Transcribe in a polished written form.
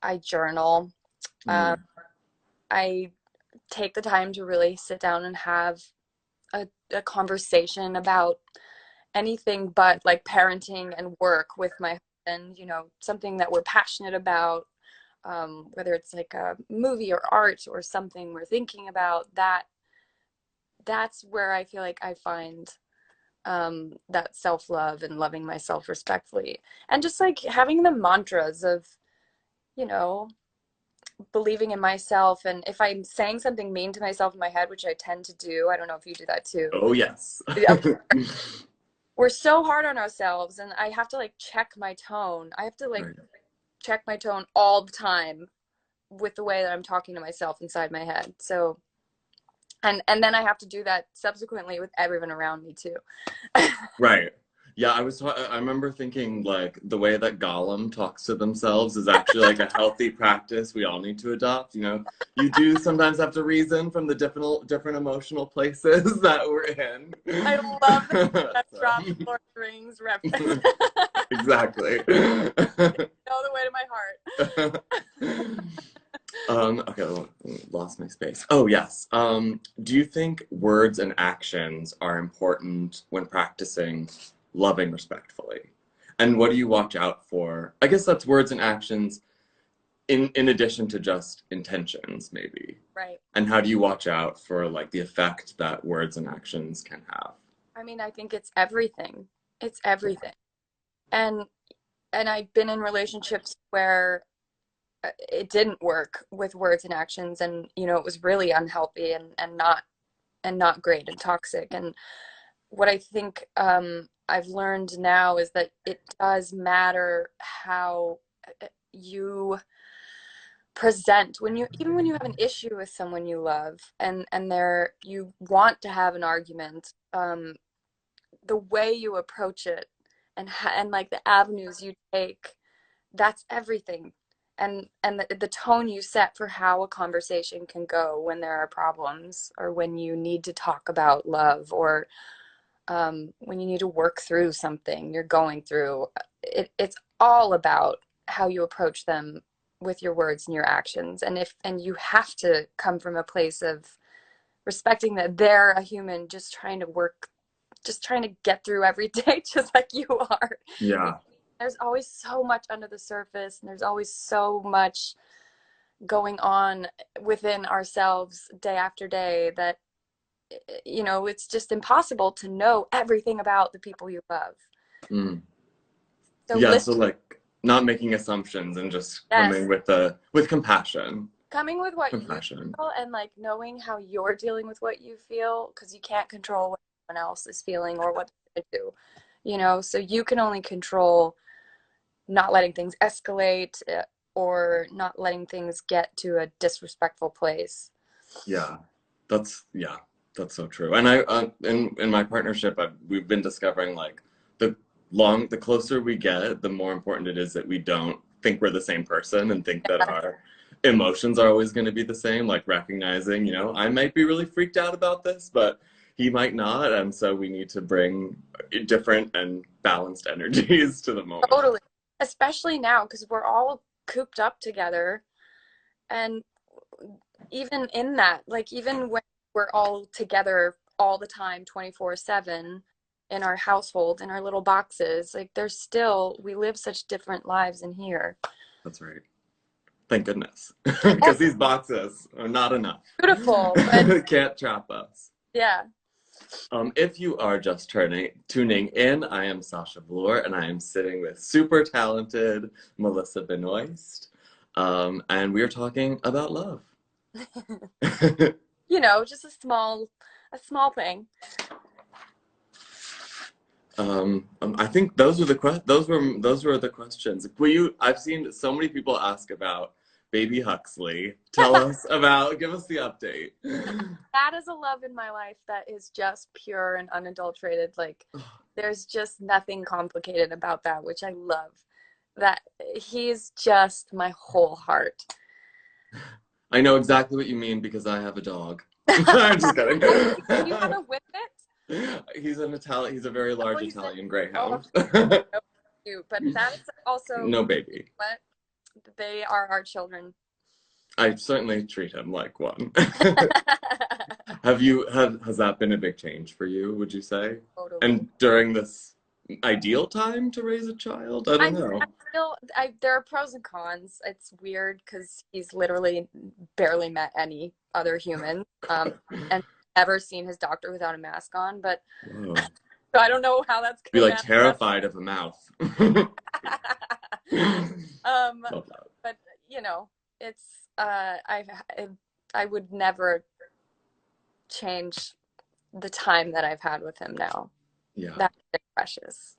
I journal. Mm. I take the time to really sit down and have a conversation about anything but like parenting and work with my husband, something that we're passionate about, whether it's like a movie or art or something we're thinking about, that's where I feel like I find that self-love and loving myself respectfully. And just like having the mantras of, you know, believing in myself. And if I'm saying something mean to myself in my head, which I tend to do, I don't know if you do that too. Oh, yes. Yeah, we're so hard on ourselves, and I have to like check my tone. I have to like Right. check my tone all the time with the way that I'm talking to myself inside my head. So, and then I have to do that subsequently with everyone around me too. Right. Yeah, I remember thinking like the way that Gollum talks to themselves is actually like a healthy practice we all need to adopt. You do sometimes have to reason from the different emotional places that we're in. I love that So, drop Lord of the Rings reference. exactly. All the way to my heart. Okay, lost my space. Oh, yes. Do you think words and actions are important when practicing loving respectfully? And what do you watch out for? I guess that's words and actions in addition to just intentions, maybe. Right. And how do you watch out for like the effect that words and actions can have? I mean, I think it's everything. It's everything. And and I've been in relationships where it didn't work with words and actions, and it was really unhealthy and not great and toxic. And what I think I've learned now is that it does matter how you present when you even when you have an issue with someone you love, and you want to have an argument, the way you approach it, and like the avenues you take, that's everything. And the tone you set for how a conversation can go when there are problems, or when you need to talk about love, or when you need to work through something you're going through. It's all about how you approach them with your words and your actions. And you have to come from a place of respecting that they're a human just trying to work, just trying to get through every day, just like you are. Yeah. There's always so much under the surface, and there's always so much going on within ourselves day after day that it's just impossible to know everything about the people you love. Mm. So Yeah, listen. so like not making assumptions and just coming Yes, with compassion. coming with what you Compassion. feel, and like knowing how you're dealing with what you feel, because you can't control what someone else is feeling or what they're going to do. So you can only control not letting things escalate, or not letting things get to a disrespectful place. Yeah, yeah, that's so true. And in my partnership, we've been discovering like the the closer we get, the more important it is that we don't think we're the same person and think that our emotions are always going to be the same. Like recognizing, I might be really freaked out about this, but he might not, and so we need to bring different and balanced energies to the moment. Totally. Especially now, because we're all cooped up together. And even in that, like, even when we're all together all the time, 24/7, in our household, in our little boxes, like, we live such different lives in here. That's right. Thank goodness, because these boxes are not enough. Beautiful, but Can't trap us. yeah. If you are just tuning in, I am Sasha Velour, and I am sitting with super talented Melissa Benoist, and we are talking about love. Just a small thing. I think those were the questions. I've seen so many people ask about baby Huxley. Give us the update. That is a love in my life that is just pure and unadulterated. Like, there's just nothing complicated about that, which I love. That he's just my whole heart. I know exactly what you mean because I have a dog. I'm just kidding. You have a whippet? He's an Italian. He's a very large He's Italian oh, greyhound. so cute. But that is also No baby. what? They are our children. I certainly treat him like one. Has that been a big change for you, would you say? Totally. And during this ideal time to raise a child? I I don't mean, know. there are pros and cons. It's weird because he's literally barely met any other human, and never seen his doctor without a mask on. But Whoa. so I don't know how that's Be gonna like manifest. terrified of a mouth. um, Love that. but it's I would never change the time that I've had with him now. Yeah. That's precious.